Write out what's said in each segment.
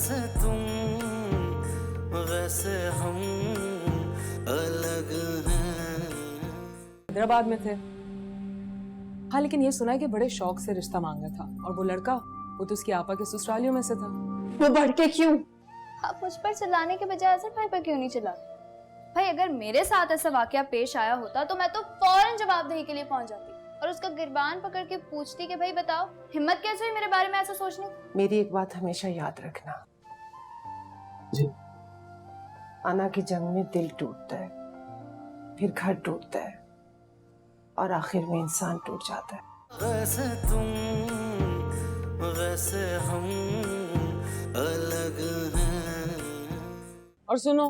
जैसे तुम वैसे हम अलग हैं। हैदराबाद में थे। हाँ, लेकिन ये सुना है कि बड़े शौक से रिश्ता मांगा था, और वो लड़का वो तो उसकी आपा के ससुरालियों में से था। वो बढ़ के क्यों? आप मुझ पर चिल्लाने के बजाय असद भाई पर क्यों नहीं चिल्ला? भाई अगर मेरे साथ ऐसा वाकया पेश आया होता तो मैं तो फौरन जवाबदेही के लिए पहुंच जाती और उसका गिरबान पकड़ के पूछती कि भाई बताओ हिम्मत कैसे हुई मेरे बारे में ऐसा सोचने की? मेरी एक बात हमेशा याद रखना जी। आना की जंग में दिल टूटता है, फिर घर टूटता है, और आखिर में इंसान टूट जाता है। वैसे तुम वैसे हम अलग हैं। और सुनो,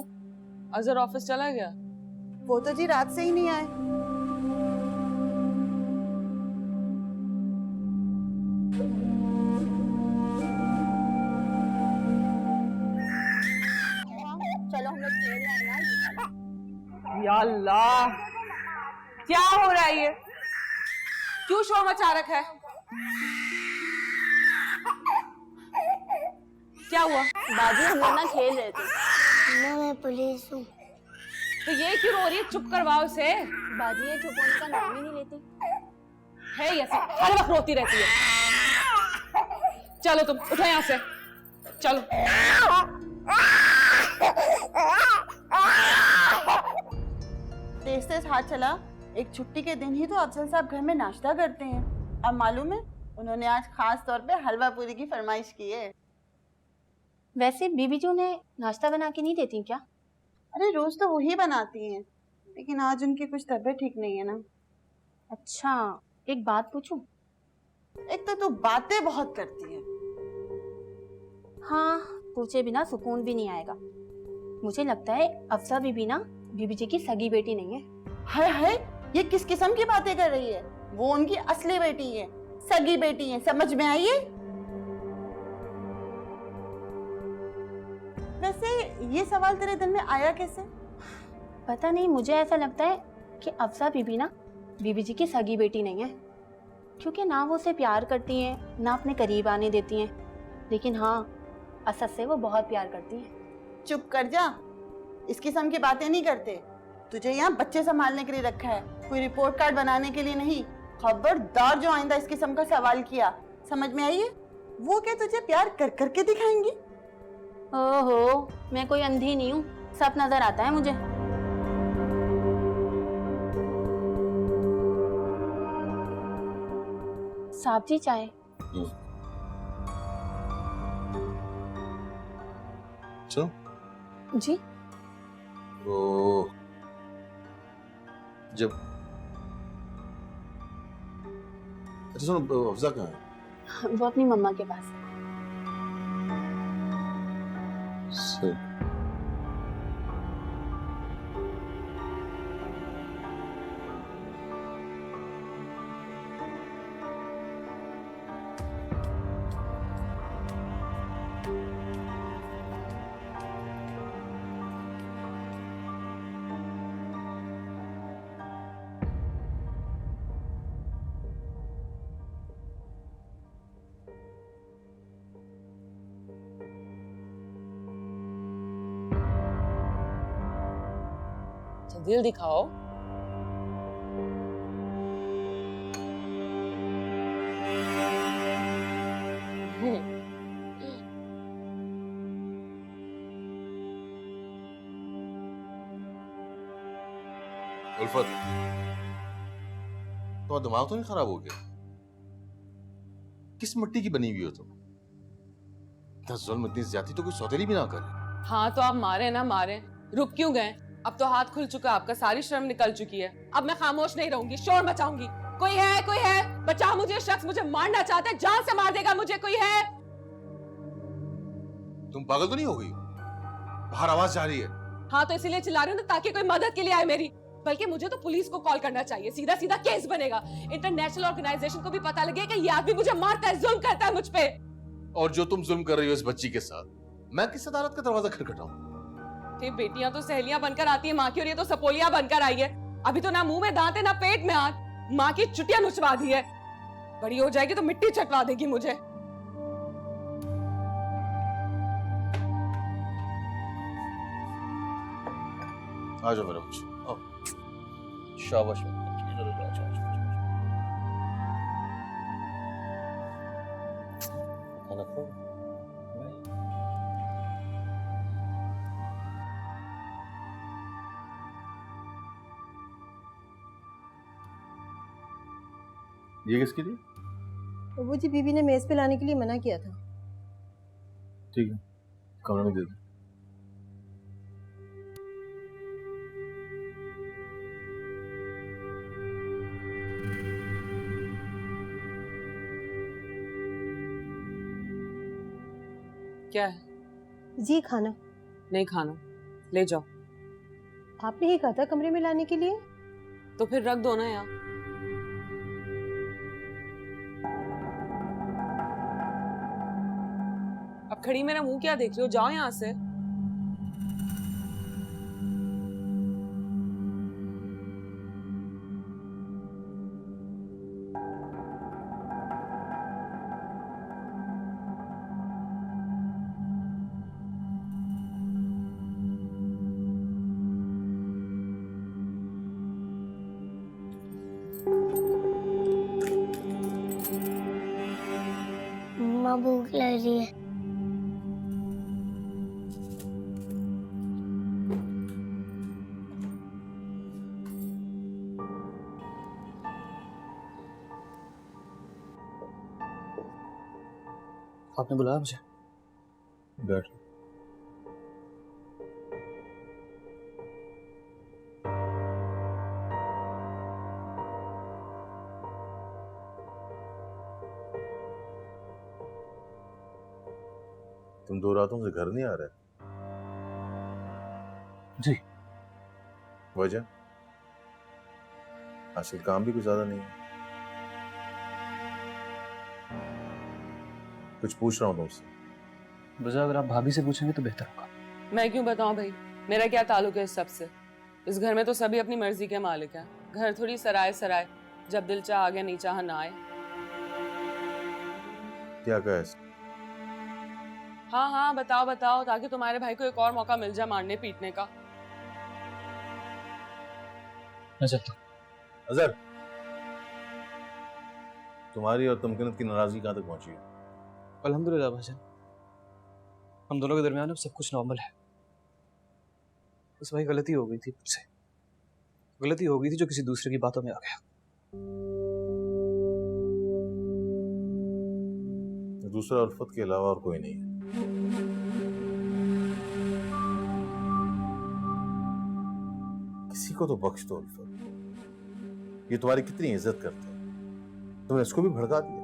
अजहर ऑफिस चला गया? वो तो जी रात से ही नहीं आए। चलो हम लोग खेल रहे हैं ना। या अल्लाह, क्या हो रहा है ये? क्यों शोर मचा रखा है? क्या हुआ? बाजी हम लोग ना खेल रहे थे। मैं पुलिस हूँ। तो ये क्यों रो रही है? चुप करवाओ इसे। बाजी ये चुप होने का नाम ही नहीं लेती। है ये ऐसी हर वक्त रोती रहती है। चलो तुम उठो यहाँ से, चलो। तेज तेज हाथ चला। एक छुट्टी के दिन ही तो अफजल साहब घर में नाश्ता करते हैं, और मालूम है उन्होंने आज खास तौर पे हलवा पूरी की फरमाइश की है। वैसे बीबी जी ने नाश्ता बना के नहीं देती क्या? अरे रोज तो वही बनाती हैं, लेकिन आज उनकी कुछ तबीयत ठीक नहीं है ना। अच्छा, एक बात पूछूं? एक तो तू बातें बहुत करती है। हाँ, पूछे बिना सुकून भी नहीं आएगा। मुझे लगता है अफसा बीबी ना बीबी जी की सगी बेटी नहीं है। हाय हाय, ये किस किस्म की बातें कर रही है? वो उनकी असली बेटी है, सगी बेटी है, समझ में आई है? वैसे ये सवाल तेरे दिल में आया कैसे? पता नहीं, मुझे ऐसा लगता है कि अफसा बीबी ना बीबी जी की सगी बेटी नहीं है, क्योंकि ना वो उसे प्यार करती हैं ना अपने करीब आने देती हैं, लेकिन हाँ असद से वो बहुत प्यार करती हैं। चुप कर जा, इस किस्म की बातें नहीं करते। तुझे यहाँ बच्चे संभालने के लिए रखा है, कोई रिपोर्ट कार्ड बनाने के लिए नहीं। खबरदार जो आइंदा इस किस्म का सवाल किया, समझ में आई है? वो क्या तुझे प्यार कर करके दिखाएंगी? ओहो, मैं कोई अंधी नहीं हूँ, सब नजर आता है मुझे। साहब जी चाय। सुनो जी। तो जब अच्छा सुनो, अफजा कहाँ है? वो अपनी मम्मा के पास है। सही। दिल दिखाओ। उल्फत, तो दिमाग तो नहीं खराब हो गया? किस मिट्टी की बनी हुई हो तुम? इतना जुल्म, इतनी ज्यादती तो कोई सौतेली भी ना करे। हाँ तो आप मारे ना मारे, रुक क्यों गए? अब तो हाथ खुल चुका, आपका सारी शर्म निकल चुकी है। अब मैं खामोश नहीं रहूंगी, शोर मचाऊंगी। कोई है? कोई है? बचाओ मुझे, शख्स मुझे मारना चाहता है, जान से मार देगा मुझे। कोई है? तुम पागल तो नहीं हो गई? बाहर आवाज जा रही है। हाँ तो इसीलिए चिल्ला रही हूँ ना, ताकि कोई मदद के लिए आए मेरी। बल्कि मुझे तो पुलिस को कॉल करना चाहिए, सीधा सीधा केस बनेगा। इंटरनेशनल ऑर्गेनाइजेशन को भी पता लगे कि ये आदमी मुझे मारता है, जुल्म करता है मुझ पे। और जो तुम जुल्म कर रही हो इस बच्ची के साथ, मैं किस अदालत का दरवाजा खटखटाऊं? बेटियां तो सहेलियां बनकर आती है माँ की, और ये तो सपोलियां बनकर आई है। अभी तो ना मुंह में दांत है ना पेट में हाथ, माँ की चुटिया नुचवा दी है। बड़ी हो जाएगी तो मिट्टी चटवा देगी मुझे। आ जाओ मेरा बच्चा, आओ। शाबाश बेटा, चलो जाओ, जाओ, जाओ, जाओ। खाना खाओ। ये किसके लिए? वो जी बीबी ने मेज पे लाने के लिए मना किया था। ठीक है, कमरे में दे दो। क्या है? जी खाना। नहीं खाना, ले जाओ। आपने ही कहा था कमरे में लाने के लिए। तो फिर रख दो ना यहाँ। अब खड़ी मेरा मुंह क्या देख रहे हो? जाओ यहाँ से। मम्मा भूख लग रही है। आपने बुलाया मुझे? बैठ। तुम 2 रातों से घर नहीं आ रहे? जी। वजह? आजकल काम भी कुछ ज्यादा नहीं है। कुछ पूछ रहा हूँ तुमसे। वजह अगर आप भाभी से पूछेंगे तो बेहतर होगा। मैं क्यों बताऊं भाई, मेरा क्या ताल्लुक है इस सब से? इस घर में तो सभी अपनी मर्जी के मालिक हैं। घर थोड़ी सराय, जब दिल चाह आ गया, नहीं चाह ना आए। क्या कहा है? हाँ बताओ बताओ, ताकि तुम्हारे भाई को एक और मौका मिल जाए मारने पीटने का। मैं चलता हूँ। अजहर, तुम्हारी और तुमकिनत की नाराजगी कहाँ तक पहुंची है? अल्हम्दुलिल्लाह भाईजान, हम दोनों के दरमियान अब सब कुछ नॉर्मल है। बस भाई गलती हो गई थी मुझसे, गलती हो गई थी जो किसी दूसरे की बातों में आ गया। दूसरा उल्फत के अलावा और कोई नहीं है। किसी को तो बख्श दो उल्फत। ये तुम्हारी कितनी इज्जत करते हैं, तुमने इसको भी भड़का दिया।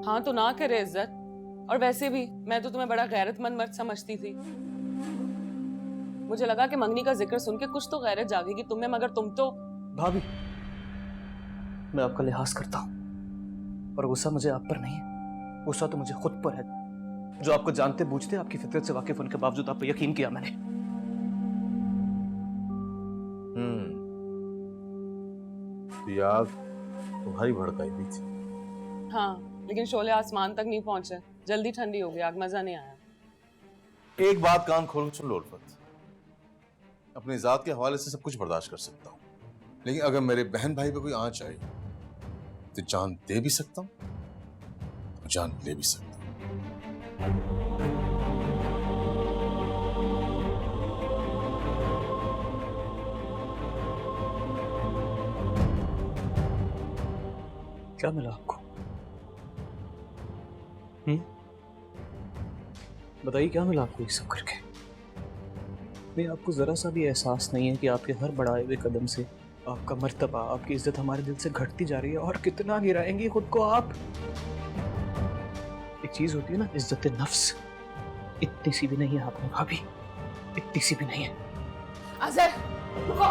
हाँ तो ना करे इज्जत। और वैसे भी मैं तो तुम्हें बड़ा गैरतमंद मर्द समझती थी। मुझे लगा कि मंगनी का जिक्र सुन के कुछ तो गैरत जागेगी तुम में, मगर तुम तो। भाभी, मैं आपका लिहाज करता हूँ और गुस्सा मुझे आप पर नहीं है, गुस्सा तो मुझे खुद पर है, जो आपको जानते बूझते आपकी फितरत से वाकिफ होने के बावजूद आप पर यकीन किया मैंने। तो ये आग तुम्हारी भड़काई हुई थी। हाँ, लेकिन शोले आसमान तक नहीं पहुंचे, जल्दी ठंडी हो गई आग, मजा नहीं आया। एक बात कान खोल के सुन लो उल्फत, अपनी जात के हवाले से सब कुछ बर्दाश्त कर सकता हूँ, लेकिन अगर मेरे बहन भाई पे कोई आंच आई तो जान दे भी सकता हूँ, जान ले भी सकता हूँ। क्या मिला आपको? बताइए क्या मिला आपको ये सब करके? नहीं, आपको जरा सा भी एहसास नहीं है कि आपके हर बढ़ाए हुए कदम से आपका मर्तबा, आपकी इज्जत हमारे दिल से घटती जा रही है, और कितना गिराएंगे खुद को आप। एक चीज होती है ना, इज्जत नफ्स, इतनी सी भी नहीं है आप में भाभी, इतनी सी भी नहीं है। अजहर, रुको।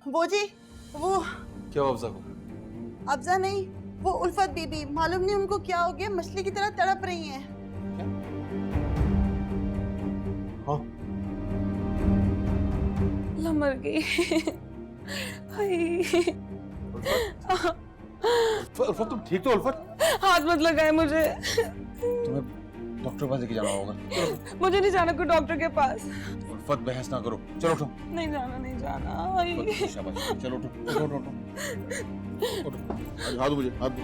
वो जी, वो क्या हुआ अफजा को? अफजा नहीं, वो उल्फत बीबी, मालूम नहीं उनको क्या हो गया, मछली की तरह तड़प रही हैं। हाँ अल्लाह मर गई। उल्फत तुम ठीक तो? उल्फत हाथ मत लगाए मुझे, तुम्हें डॉक्टर के पास लेके जाना होगा। मुझे नहीं जाना कोई डॉक्टर के पास। उल्फत बहस ना करो, चलो उठो। नहीं जाना, नहीं जाना। उल्फत, शाबाश, चलो उठो उठो उठो उठो उठो। हाथ दो मुझे, हाथ दो।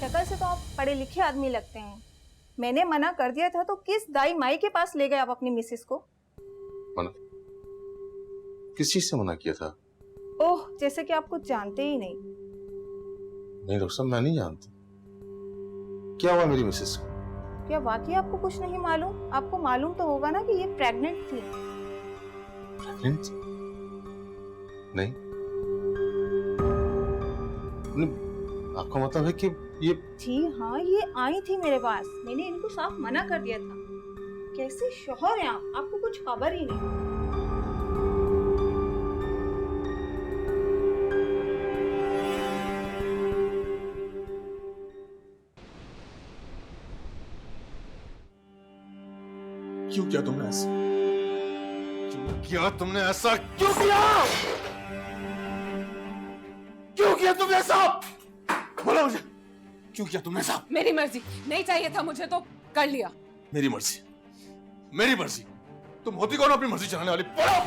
शक्ल से तो आप पढ़े लिखे आदमी लगते हैं। मैंने मना कर दिया था तो किस दाई माई के पास ले गए आप अपनी मिसेस को? मना? किस चीज से मना किया था? ओह, जैसे कि आप कुछ जानते ही नहीं। नहीं डॉक्टर साहब, मैं नहीं जानती। क्या हुआ मेरी मिसेस को? क्या वाकई आपको कुछ नहीं मालूम? आपको मालूम तो होगा ना कि ये प्रेग्नेंट थी। प्रेग्नेंट? नहीं, आपका मतलब है कि ये? जी हाँ, ये आई थी मेरे पास, मैंने इनको साफ मना कर दिया था। कैसे शौहर हैं आप, आपको कुछ खबर ही नहीं। क्यों किया तुमने ऐसा? क्यों किया तुमने ऐसा? क्यों किया? क्यों किया तुमने ऐसा? बोलो मुझे, क्यों किया तुमने ऐसा? मेरी मर्जी, नहीं चाहिए था मुझे तो कर लिया। मेरी मर्जी, मेरी मर्जी? तुम होती कौन अपनी मर्जी चलाने वाली? बोलो।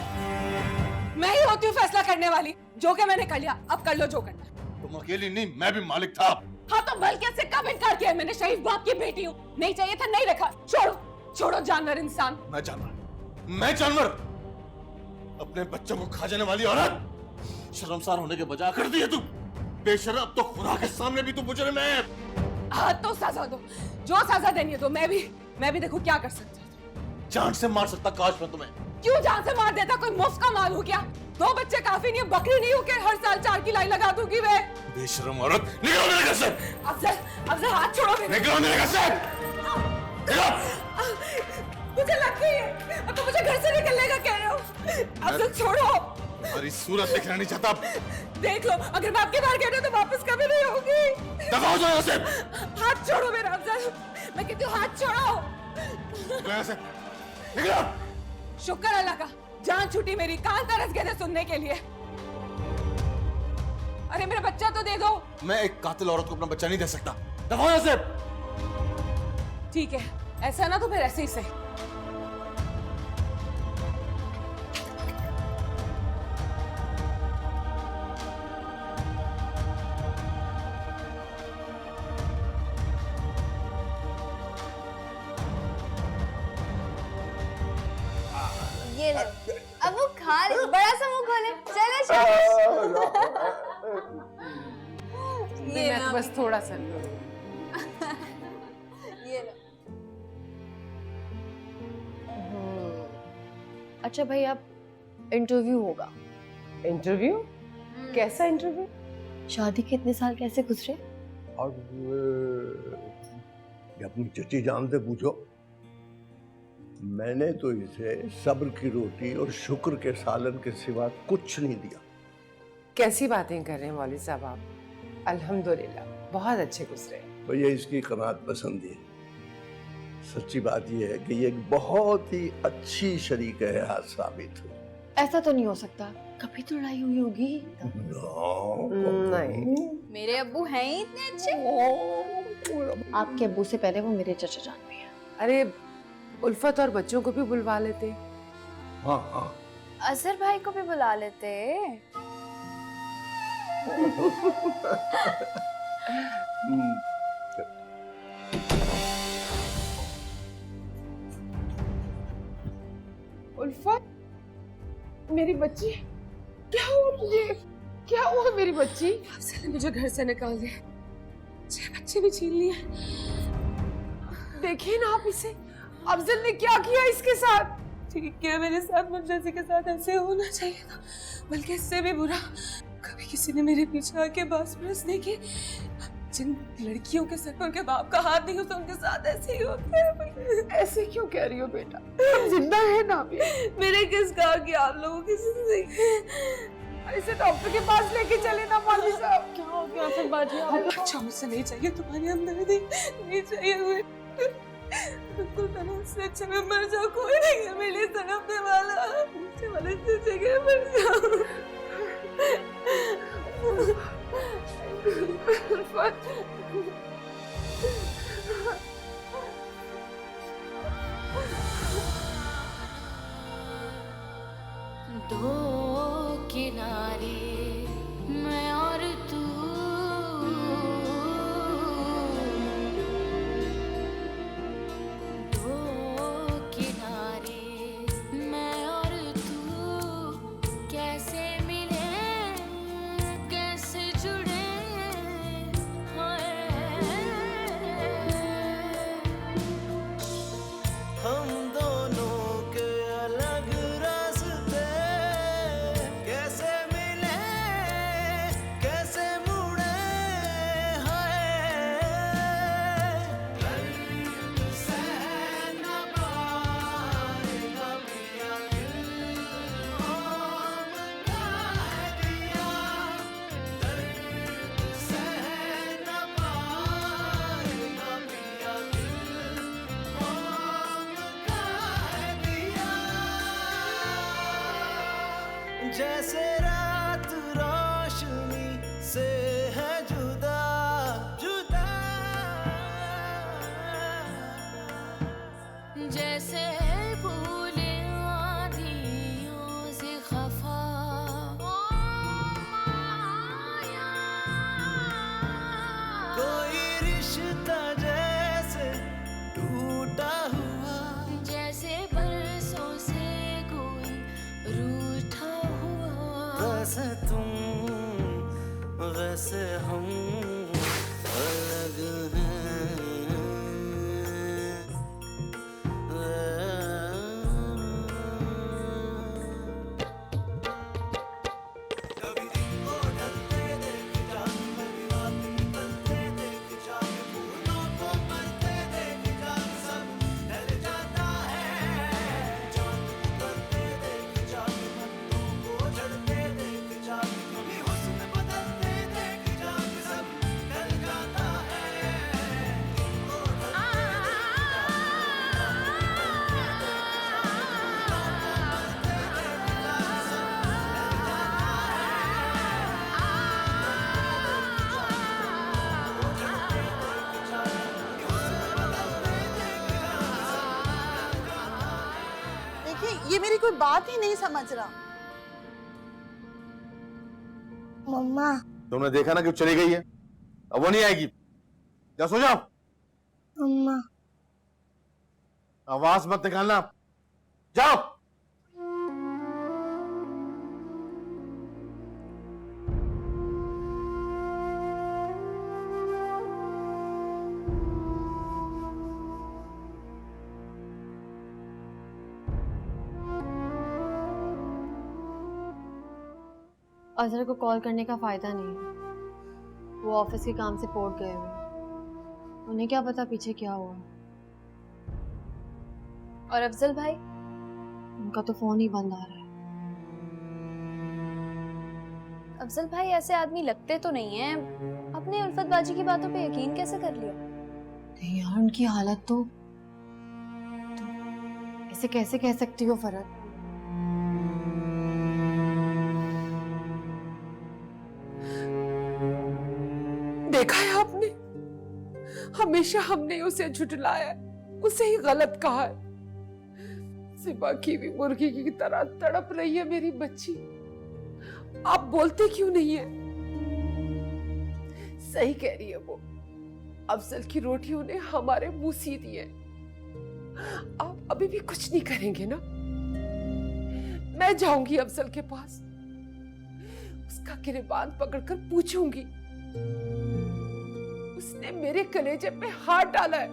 मैं ही होती हूँ फैसला करने वाली। जो कि मैंने कर लिया, अब कर लो जो करना है। तुम अकेली नहीं, मैं भी मालिक था। हाँ तो बल्कि से कब इनकार किया? मैंने शरीफ बाप की बेटी हूँ, नहीं चाहिए था नहीं रखा। छोड़ो छोड़ो जानवर इंसान। मैं जानवर? मैं जानवर? अपने बच्चों को खा जाने वाली औरत, शर्मसार होने के बजाय कर दी है तू। बेशर्म, अब तो खुदा के सामने भी तू मुझे मैं। हाँ तो सजा दो, जो सजा देनी है तो मैं भी देखो क्या कर सकती हूँ। जान से मार सकता काश मैं तुम्हें। क्यों जान से मार देता? कोई मुफ्त का माल हूँ क्या? 2 बच्चे काफी नहीं है, बकरी नहीं हूँ कि हर साल 4 की लाई लगा दूंगी मैं। बेशर्म औरत, निकलो मेरे घर से। अफजल हाथ छोड़ो मेरे। निकलो मेरे घर से। मुझे लग गई है, अब तो मुझे घर से निकलने का कह रहे हो। अफजल छोड़ो। तुम्हारी सूरत देखना नहीं चाहता। देख लो, अगर मैं आपके बाहर कह रही हूँ तो वापस कभी नहीं होगी। दफा हो जाओ यहाँ से। हाथ छोड़ो मेरा अफजल, मैं कहती हूँ हाथ छोड़ो। निकलो यहाँ से, निकलो। शुक्र अल्लाह का, जान छूटी मेरी। कान तरस गए थे सुनने के लिए। अरे मेरा बच्चा तो दे दो। मैं एक कातिल औरत को अपना बच्चा नहीं दे सकता। दफा हो यहाँ से। ठीक है, ऐसा ना तो फिर ऐसे ही सही। ये ले, अब वो खा ले, बड़ा सा मुंह खोले। चले शाबाश। ये मैं ना, तो बस थोड़ा सा। ये लो। अच्छा भाई, अब इंटरव्यू होगा। इंटरव्यू? कैसा इंटरव्यू? शादी के इतने साल कैसे गुजरे? और ये अपनी चची जान से पूछो। मैंने तो इसे सब्र की रोटी और शुक्र के सालन के सिवा कुछ नहीं दिया। कैसी बातें कर रहे हैं मौलवी साहब आप? अल्हम्दुलिल्लाह बहुत अच्छे गुजरे। तो ये इसकी कनात पसंद है। सच्ची बात यह है कि ये एक बहुत ही अच्छी शरीक हयात साबित हुई। ऐसा तो नहीं हो सकता, कभी तो लड़ाई हुई होगी। नहीं, मेरे अब्बू हैं ही इतने अच्छे। आपके अब्बू से पहले वो मेरे चचा जान भी हैं। अरे उल्फत और बच्चों को भी बुलवा लेते। हाँ हाँ, अजहर भाई को भी बुला लेते। उल्फत, मेरी बच्ची, क्या हुआ तुझे? क्या हुआ मेरी बच्ची? अफजल ने मुझे घर से निकाल दिया, 6 बच्चे भी छीन लिए। देखिए ना आप इसे, अफजल ने क्या किया इसके साथ। ठीक है, मेरे साथ मुंजज़ी के साथ ऐसे होना चाहिए था, बल्कि इससे भी बुरा। कभी किसी ने मेरे पीछे आके बांस बरस देखी, जिन लड़कियों के सिर पर उनके बाप का हाथ नहीं होता उनके साथ ऐसे ही होता है। ऐसे क्यों कह रही हो बेटा, हम जिंदा है ना अभी। मेरे किस कहा कि आप लोगों की जिंदगी। इसे डॉक्टर के पास लेके चले ना मौलवी साहब। क्या हो गया फिर बाजी? अच्छा मुझसे नहीं चाहिए तुम्हारी हमदर्दी, नहीं चाहिए मुझे। बिल्कुल तड़प से अच्छा मैं मर जाऊं, कोई नहीं है मेरे लिए तड़पने वाला। मुझे वाले से जगह मर जाऊं। दो किनारे मैं और तू, दो किनारे मैं और तू, कैसे मिले कैसे जुड़े, हाय हम दोनों के अलग रास्ते कैसे मिले कैसे मुड़े, हाय दर्द सह न पाएगा पिया दिल, आम कह दिया दर्द सह न पाएगा पिया दिल, आम कह दिया। जैसे रात रोशनी से है जुदा जुदा, जैसे भूले आँधियों से खफा, कोई रिश्ता जैसे टूटा हुआ, जैसे बरसों से कोई रूठा हुआ, वैसे तुम वैसे हम अलग हैं। कभी दिन को ढलते देख जा, कभी रात निकलते देख जा, फूलों को मरते देख जा, सब ढल जाता है। चांद उतरते देख जा, पत्तों को झड़ते देख जा, कभी हुस्न बदलते देख जा, सब ढल जाता है। देखिए ये मेरी कोई बात ही नहीं समझ रहा। मम्मा तुमने देखा ना कि वो चली गई है, अब वो नहीं आएगी। जा सो जाओ, मम्मा आवाज मत निकालना, जाओ। अजहर को कॉल करने का फायदा नहीं है, वो ऑफिस के काम से पोर्ट गए हुए, उन्हें क्या पता पीछे क्या हुआ। और अफजल भाई? उनका तो फोन ही बंद आ रहा है। अफजल भाई ऐसे आदमी लगते तो नहीं हैं। अपने उल्फत बाजी की बातों पे यकीन कैसे कर लिया? नहीं यार, उनकी हालत तो ऐसे कैसे कह सकती हो फरहत? देखा है आपने, हमेशा हमने उसे झुठलाया, उसे ही गलत कहा है। सिबा की भी मुर्गी की तरह तड़प रही है मेरी बच्ची, आप बोलते क्यों नहीं है? सही कह रही है वो, अफजल की रोटियों ने हमारे मुंह सी दिए। आप अभी भी कुछ नहीं करेंगे ना? मैं जाऊंगी अफजल के पास, उसका गिरबान पकड़कर पूछूंगी उसने मेरे कलेजे पे हाथ डाला है।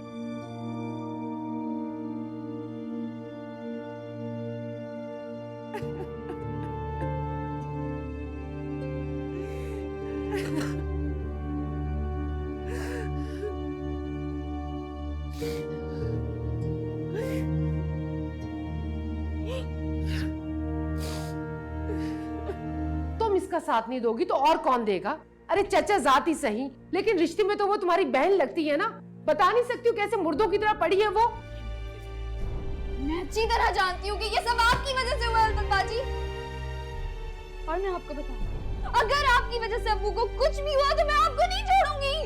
तुम इसका साथ नहीं दोगी तो और कौन देगा? अरे चचा जात ही सही, लेकिन रिश्ते में तो वो तुम्हारी बहन लगती है ना। बता नहीं सकती हूँ कैसे मुर्दों की तरह पड़ी है वो। मैं अच्छी तरह जानती हूँ कि ये सब आपकी वजह से हुआ है अल्फत बाजी। और मैं आपको बताऊं, अगर आपकी वजह से अब्बू को कुछ भी हुआ तो मैं आपको नहीं छोड़ूंगी।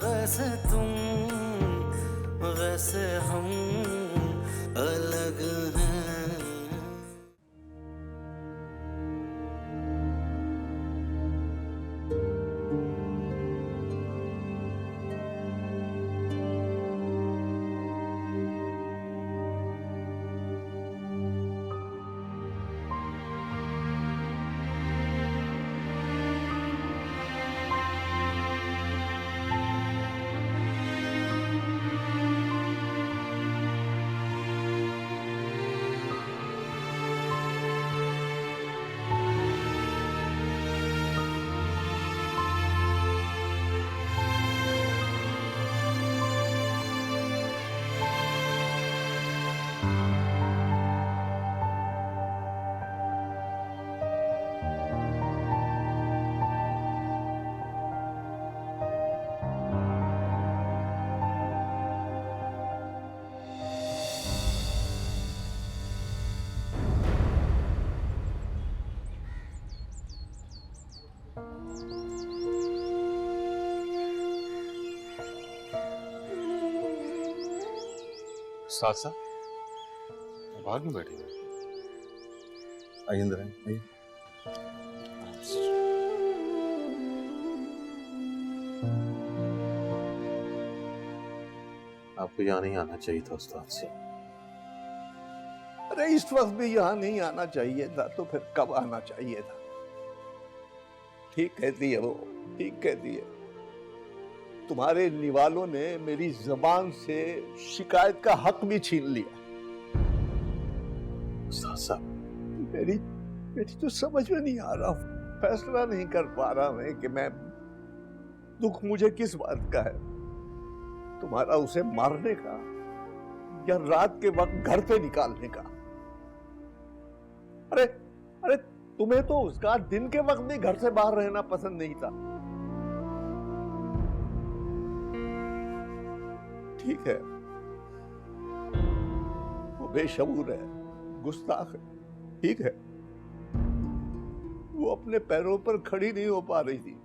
वैसे तुम वैसे हम अलग हैं। साथ साथ बाहर क्यों बैठी है? आइए अंदर आइए। आपको यहाँ नहीं आना चाहिए था उस्ताद से। अरे इस वक्त भी यहाँ नहीं आना चाहिए था तो फिर कब आना चाहिए था? ठीक कहती है वो, ठीक कहती है। तुम्हारे निवालों ने मेरी जबान से शिकायत का हक भी छीन लिया। मेरी तो समझ में नहीं आ रहा, फैसला नहीं कर पा रहा मैं कि मैं दुख मुझे किस बात का है, तुम्हारा उसे मारने का या रात के वक्त घर पे निकालने का। अरे अरे तुम्हें तो उसका दिन के वक्त भी घर से बाहर रहना पसंद नहीं था। ठीक है, वो बेशऊर है, गुस्ताख है, ठीक है। वो अपने पैरों पर खड़ी नहीं हो पा रही थी।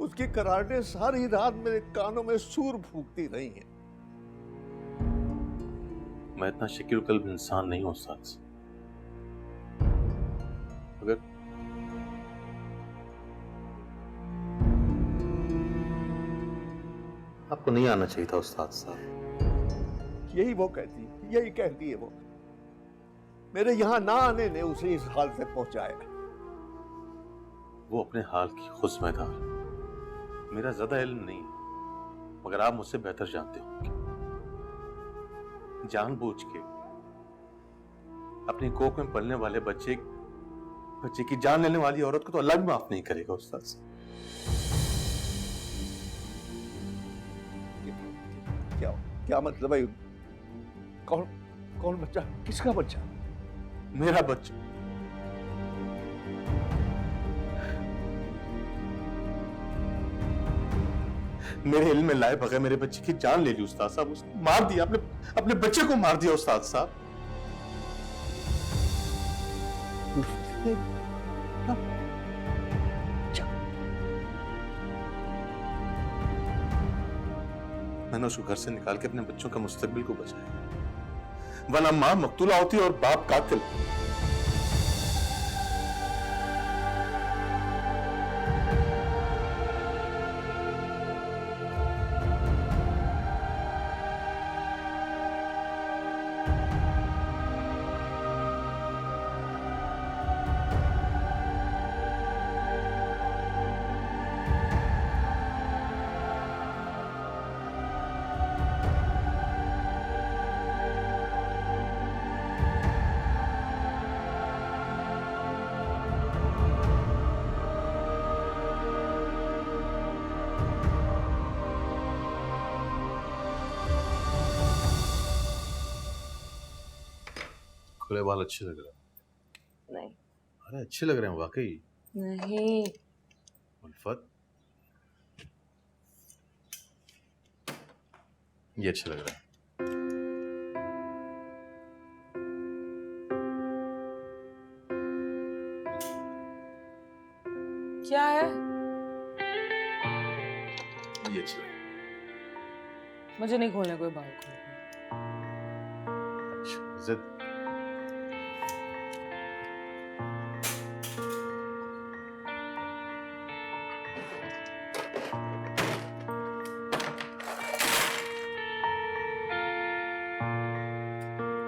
उसकी कराटे सारी रात मेरे कानों में सूर फूंकती रही हैं। मैं इतना शकील कल्ब इंसान नहीं हूं उस्ताद। अगर आपको नहीं आना चाहिए था उस्ताद साहब। यही वो कहती, यही कहती है वो। मेरे यहां ना आने ने उसे इस हाल से पहुंचाया। वो अपने हाल की खुद जिम्मेदार। मेरा ज्यादा इल्म नहीं, मगर आप मुझसे बेहतर जानते होंगे। जानबूझ के अपनी कोख में पलने वाले बच्चे की जान लेने वाली औरत को तो अल्लाह भी माफ नहीं करेगा उस्ताद साहब। क्या मतलब है? कौन बच्चा? किसका बच्चा? मेरा बच्चा। मेरे इल्म में लाए बगैर मेरे बच्चे की जान ले ली उस्ताद साहब। उसको मार दिया, अपने बच्चे को मार दिया उस्ताद साहब। मैंने उसको घर से निकाल के अपने बच्चों का मुस्तकबिल को बचाया, वरना मां मकतूला होती और बाप कातिल। खुले बाल अच्छे लग रहे हैं। नहीं अरे अच्छे लग रहे हैं वाकई। नहीं। उल्फत, ये अच्छा लग रहा है। क्या है? ये अच्छा लग रहा है। मुझे नहीं खोलने कोई बाल खोलने। अच्छा, जिद।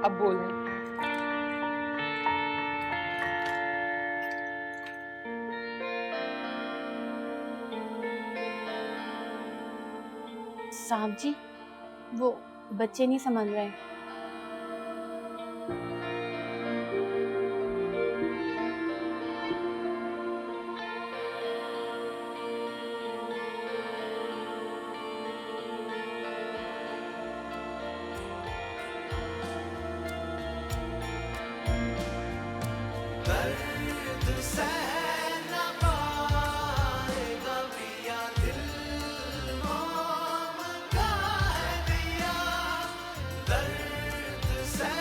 अब बोले। साहब जी, वो बच्चे नहीं समझ रहे। दर्द सह न पाएगा पिया, दिल मोम का है दिया। दर्द सह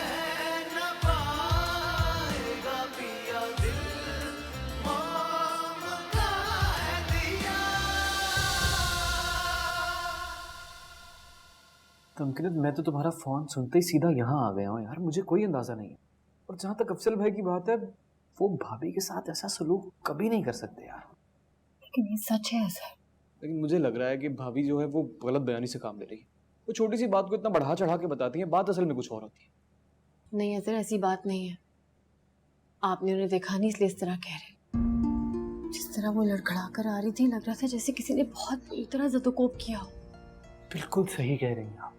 न पाएगा पिया, दिल मोम का है दिया। तो अंकित, मैं तो तुम्हारा फोन सुनते ही सीधा यहाँ आ गया हूँ यार, मुझे कोई अंदाजा नहीं है। और जहाँ तक अफजल भाई की बात है, वो भाभी के साथ ऐसा सलूक कभी नहीं कर सकते यार। लेकिन ये सच है सर। लेकिन मुझे लग रहा है कि भाभी जो है वो गलत बयानी से काम ले रही है। वो छोटी सी बात को इतना बढ़ा चढ़ा के बताती है, बात असल में कुछ और होती है। नहीं अजहर, ऐसी बात नहीं है। आपने उन्हें देखा नहीं इसलिए इस तरह कह रहे। जिस तरह वो लड़खड़ा कर आ रही थी, लग रहा था जैसे किसी ने बहुत बुरी तरह ज़दोकोप किया हो। बिल्कुल सही कह रही हैं आप।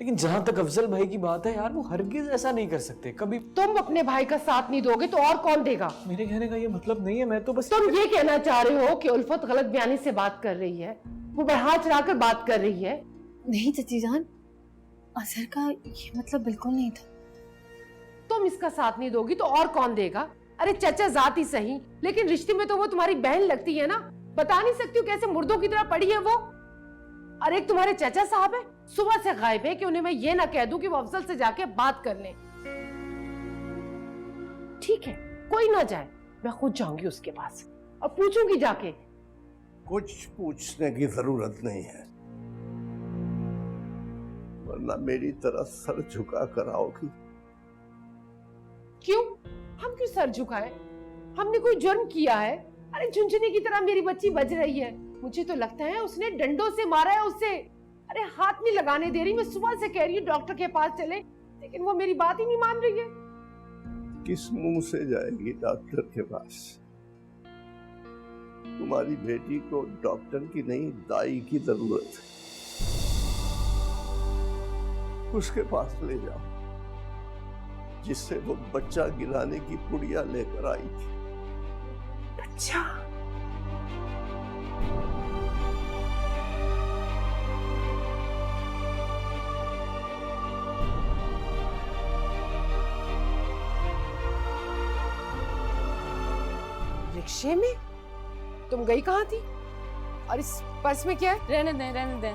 लेकिन जहां तक अफजल भाई की बात है यार, वो हरगिज ऐसा नहीं कर सकते कभी। तुम अपने भाई का साथ नहीं दोगे तो और कौन देगा? मेरे कहने का ये मतलब नहीं है, मैं तो बस तुम ये कहना चाह रहे हो कि उल्फत गलत बयानी से बात कर रही है, वो बढ़ा चढ़ा कर बात कर रही है? नहीं चाची जान, अजहर का ये मतलब बिल्कुल नहीं था। तुम इसका साथ नहीं दोगी तो और कौन देगा? अरे चचा जात ही सही, लेकिन रिश्ते में तो वो तुम्हारी बहन लगती है ना। बता नहीं सकती हो कैसे मुर्दों की तरह पड़ी है वो। और एक तुम्हारे चाचा साहब है, सुबह से गायब है कि उन्हें मैं ये ना कह दूं कि वो अफजल से जाके बात कर लें। ठीक है, कोई ना जाए, मैं खुद जाऊंगी उसके पास और पूछूंगी जाके। कुछ पूछने की जरूरत नहीं है, वरना मेरी तरह सर झुका कर आओगी। क्यों? हम क्यों सर झुकाएं? हमने कोई जुर्म किया है? अरे झुनझुनी की तरह मेरी बच्ची बज रही है। मुझे तो लगता है उसने डंडों से मारा है उसे। अरे हाथ नहीं लगाने दे रही। मैं सुबह से कह रही हूँ डॉक्टर के पास चले, लेकिन वो मेरी बात ही नहीं मान रही है। किस मुंह से जाएगी डॉक्टर के पास? तुम्हारी बेटी को डॉक्टर की नहीं, दाई की जरूरत है। उसके पास ले जाओ, जिससे वो बच्चा गिराने की पुड़िया लेकर आई थी। बच्चा? रिक्शे में? तुम गई कहाँ थी? और इस पर्स में क्या है? रहने दें,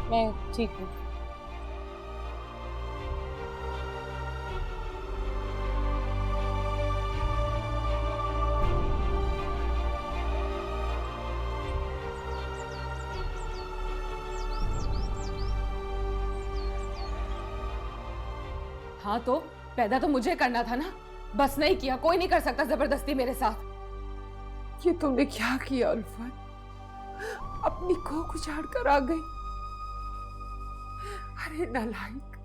मैं ठीक हूँ। हाँ तो पैदा तो मुझे करना था ना, बस नहीं किया। कोई नहीं कर सकता जबरदस्ती मेरे साथ। ये तुमने क्या किया उल्फत? अपनी कोख उजाड़ कर आ गई। अरे नालायक,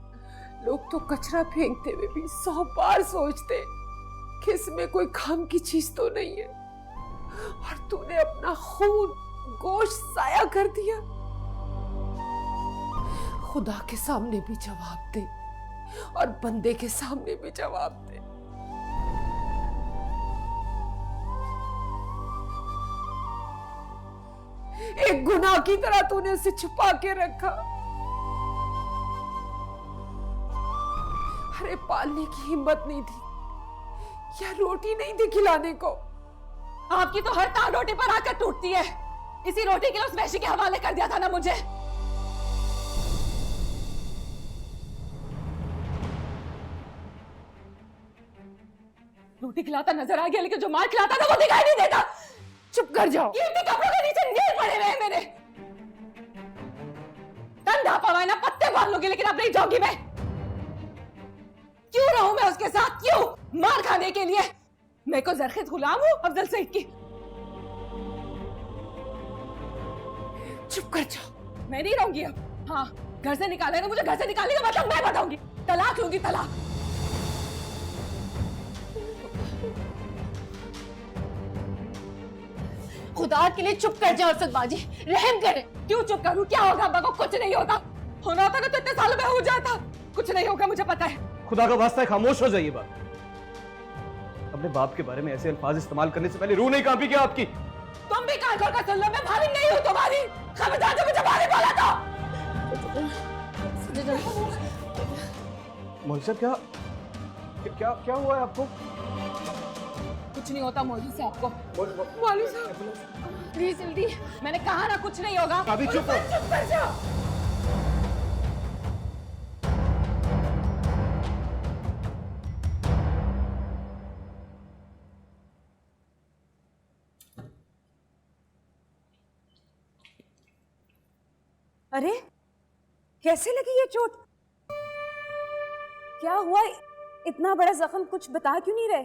लोग तो कचरा फेंकते हुए भी 100 बार सोचते कि इसमें कोई काम की चीज तो नहीं है, और तूने अपना खून गोश्त साया कर दिया। खुदा के सामने भी जवाब दे और बंदे के सामने भी जवाब दे। एक गुनाह की तरह तूने उसे छुपा के रखा। अरे पालने की हिम्मत नहीं थी या रोटी नहीं थी खिलाने को? आपकी तो हर तान रोटी पर आकर टूटती है। इसी रोटी के लिए उस वैशी के हवाले कर दिया था ना मुझे। रोटी खिलाता नजर आ गया, लेकिन जो मार खिलाता था वो दिखाई नहीं देता। चुप कर जाओ। कीमती कपड़ों के नीचे नील पड़े हुए हैं मेरे। तन ढापा हुआ है ना, पत्ते बांध लूंगी, लेकिन अब नहीं जाऊंगी मैं। क्यों रहूं मैं उसके साथ? क्यों? मार खाने के लिए? मैं को जरखेज गुलाम हूं अफजल सईद की? चुप कर जाओ। मैं नहीं रहूंगी अब। हाँ, घर से निकालेगा मुझे, घर से निकालने का मतलब मैं बताऊंगी। तलाक लूंगी, तलाक। खुदा के लिए चुप कर जाओ अरसद बाजी, रहम करें। क्यों चुप करूं? क्या होगा? अब्बा को कुछ नहीं होता। होना होता ना तो इतने सालों में हो जाता। कुछ नहीं होगा, मुझे पता है। खुदा का वास्ता है खामोश हो जाइए। बात अपने बाप के बारे में ऐसे अल्फाज इस्तेमाल करने से पहले रूह नहीं कांपी क्या आपकी? तुम भी कान खोल कर सुन लो, मैं भाभी नहीं हूं तुम्हारी। खबरदार जो मुझे भाभी बोला था। मौलवी क्या क्या क्या हुआ है आपको? कुछ नहीं होता मौलवी साहब को। मौलवी साहब प्लीज जल्दी। मैंने कहा ना कुछ नहीं होगा। अभी चुप हो। चुप कर जाओ। अरे कैसे लगी ये चोट? क्या हुआ? इतना बड़ा जख्म, कुछ बता क्यों नहीं रहे?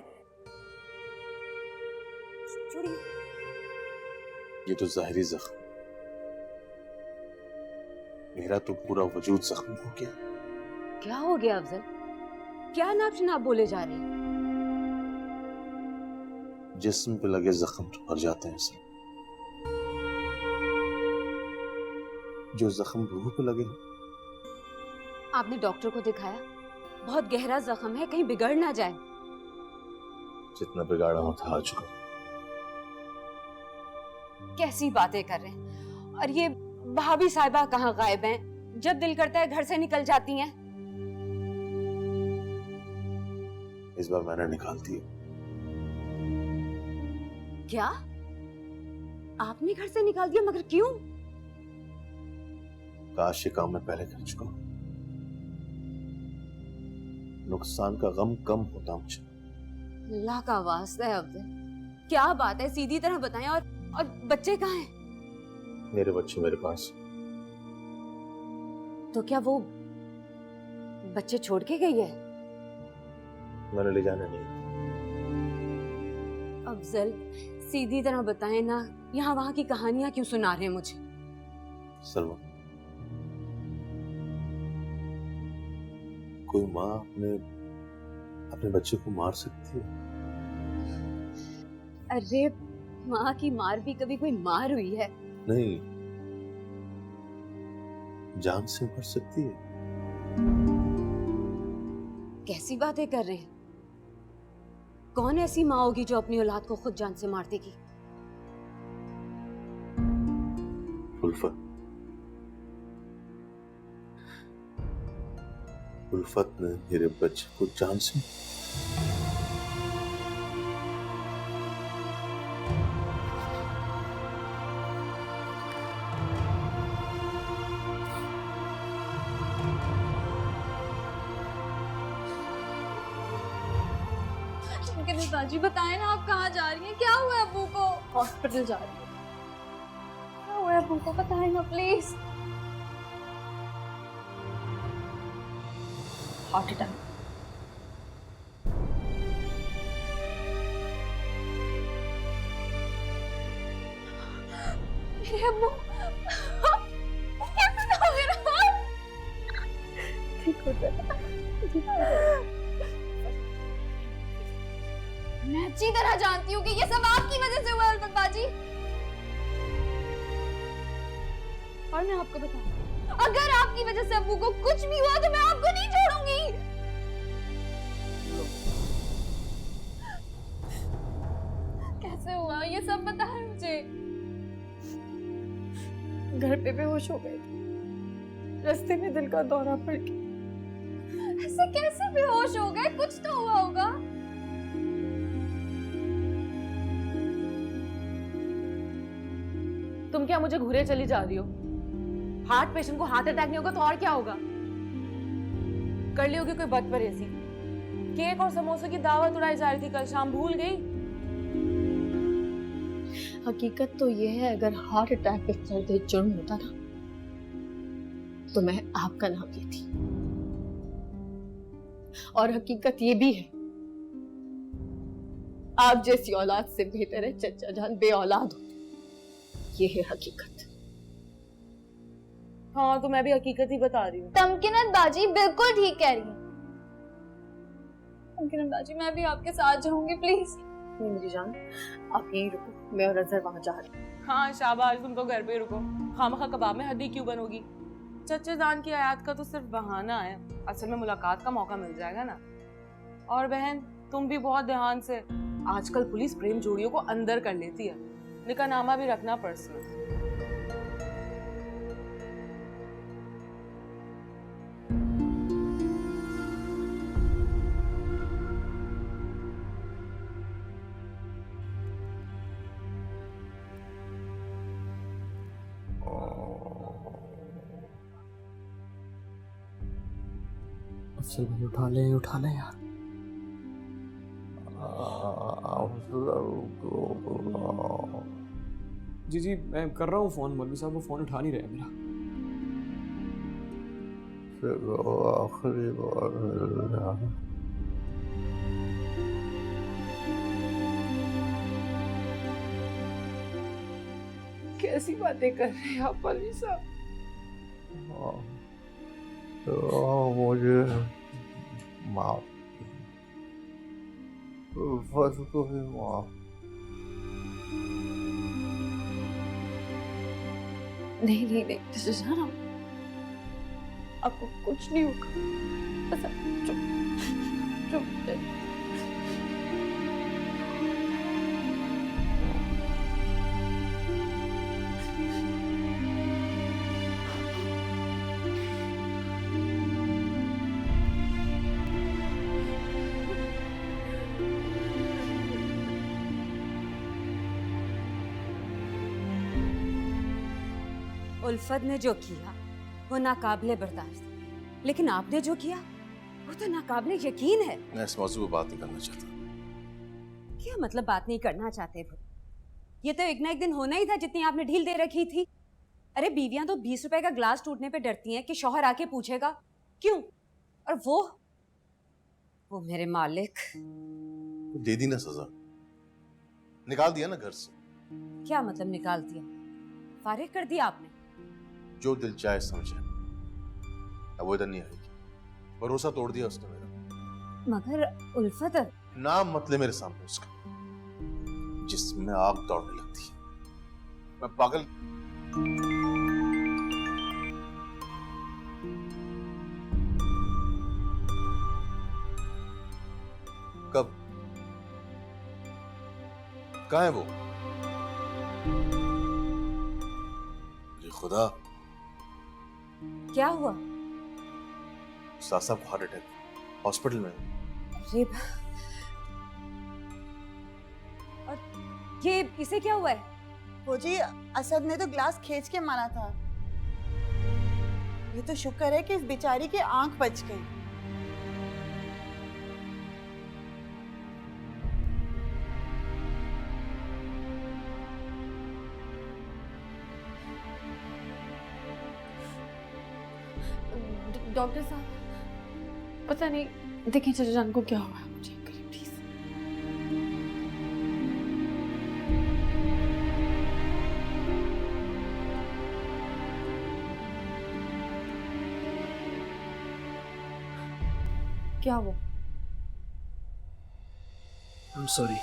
छोड़िए। ये तो जाहिरी जख्म, मेरा तो पूरा वजूद जख्म हो गया। क्या हो गया अफजल? क्या नाप शनाप बोले जा रहे हैं? जिस्म पे लगे जख्म तो भर जाते हैं सर, जो जख्म रूह पे लगे। आपने डॉक्टर को दिखाया? बहुत गहरा जख्म है, कहीं बिगड़ ना जाए। जितना बिगाड़ा हो था आ चुका। कैसी बातें कर रहे हैं? और ये भाभी साहिबा कहाँ गायब हैं? जब दिल करता है घर से निकल जाती हैं। इस बार मैंने निकाल दिया। क्या? आपने घर से निकाल दिया? मगर क्यों? काश ये काम मैं पहले कर चुका हूं, नुकसान का गम कम होता मुझे। अल्लाह का वास्ता है अफजल, क्या बात है? सीधी तरह बताएं। और बच्चे कहाँ हैं? मेरे बच्चे मेरे पास। तो क्या वो बच्चे छोड़ के गई है? मैंने ले जाना नहीं। अफजल सीधी तरह बताएं ना, यहाँ वहाँ की कहानियां क्यों सुना रहे हैं मुझे? सलमा, कोई माँ अपने बच्चे को मार सकती है? अरे माँ की मार भी कभी कोई मार हुई है? नहीं, जान से मर सकती है। कैसी बातें कर रहे हैं? कौन ऐसी माँ होगी जो अपनी औलाद को खुद जान से मार देगी? उल्फत ने मेरे बच्चे को जान से। बाजी बताएं ना, आप कहाँ जा रही हैं? क्या हुआ है अब्बू को? हॉस्पिटल जा रही है। क्या हुआ है अब्बू को? बताएं ना प्लीज। Heart attack. मेरे अब्बू कैसे हो गया? ठीक हो जाएगा। मैं अच्छी तरह जानती हूँ कि ये सब आपकी वजह से हुआ है उल्फत बाजी। और मैं आपको बताऊं, अगर आपकी वजह से अब्बू को कुछ भी हुआ तो मैं आपको नहीं छोड़ूंगी। कैसे हुआ ये सब बताएं मुझे। घर पे बेहोश हो गए थे, रास्ते में दिल का दौरा पड़ गया। ऐसे कैसे बेहोश हो गए? कुछ तो हुआ होगा। तुम क्या मुझे घूरे चली जा रही हो? हार्ट पेशेंट को हार्ट अटैक नहीं होगा तो और क्या होगा? कर ली होगी कोई बदपरेजी। केक और समोसे की दावत उड़ाई जा रही थी कल शाम, भूल गई? हकीकत तो ये है, अगर हार्ट अटैक के चलते जुर्म होता ना तो मैं आपका नाम लेती। और हकीकत ये भी है, आप जैसी औलाद से बेहतर है चचा जान बे औलाद होती। ये है हकीकत। हाँ तो मैं भी हकीकत ही बता रही हूँ। तमकिनत बाजी बिल्कुल ठीक कह रही है। तमकिनत बाजी मैं भी आपके साथ जाऊंगी प्लीज। नहीं मेरी जान, आप यहीं रुको, मैं और अजहर वहां जा रही हूँ। हाँ शाबाश, तुम तो घर पे ही रुको। खामखा कबाब में हड्डी क्यों बनोगी? चचे दान की आयत का तो सिर्फ बहाना है, असल में मुलाकात का मौका मिल जाएगा ना। और बहन तुम भी बहुत ध्यान से, आजकल पुलिस प्रेम जोड़ियों को अंदर कर लेती है, निकाहनामा भी रखना पर्सनल। अफसल भाई उठा ले यार। जी मैं कर रहा हूँ फोन, मौलवी साहब वो फोन उठा नहीं रहे मेरा। आखिरी बार कैसी बातें कर रहे हैं आप मौलवी साहब? मुझे माफ, उल्फत को भी माफ। नहीं चचा जान, आपको कुछ नहीं होगा, बस आप चुप। उल्फत ने जो किया वो नाकाबिले बर्दाश्त, लेकिन आपने जो किया वो तो नाकाबिले यकीन है। मैं इस मौजूद पर बात नहीं करना चाहता। क्या मतलब बात नहीं करना चाहते थे? ये तो एक ना एक दिन होना ही था, जितनी आपने ढील दे रखी थी। अरे बीवियां तो 20 रुपए का ग्लास टूटने पे डरती हैं कि शौहर आके पूछेगा क्यों, और वो मेरे मालिक। दे दी ना सजा, निकाल दिया ना घर से। क्या मतलब निकाल दिया? फारिग कर दिया आपने? जो दिल चाहे समझे, अब वो इधर नहीं आएगी। भरोसा तोड़ दिया उसने मेरा। मगर उल्फत, नाम मत ले मेरे सामने उसका, जिसमें आग दौड़ने लगती है। मैं पागल। कब? कहाँ है वो? खुदा, क्या हुआ? सासा को हार्ट अटैक, हॉस्पिटल में। अरे और ये इसे क्या हुआ है? वो जी असद ने तो ग्लास खींच के मारा था। ये तो शुक्र है कि इस बेचारी की आंख बच गई। डॉक्टर साहब पता नहीं, देखिए चचा जान को क्या हुआ, मुझे करिए प्लीज। क्या वो? I'm sorry.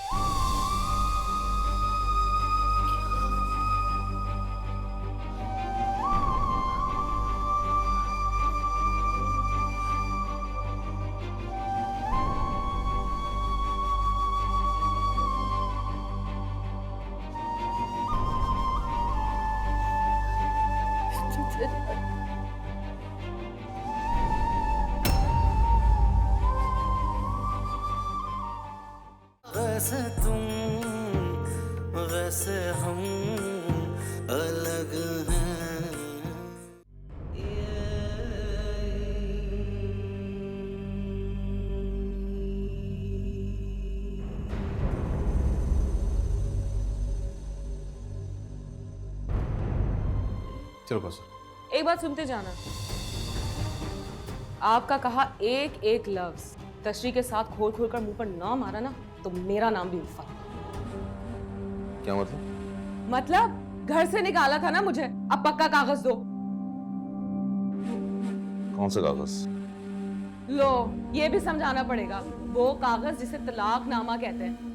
वैसे तुम वैसे हम अलग चलो कौसर। एक बात सुनते जाना, आपका कहा एक एक लफ्ज तशरी के साथ खोल खोल कर मुंह पर ना मारा ना तो मेरा नाम भी उल्फत। क्या मतलब? मतलब घर से निकाला था ना मुझे, अब पक्का कागज दो। कौन सा कागज? लो, ये भी समझाना पड़ेगा। वो कागज जिसे तलाकनामा कहते हैं।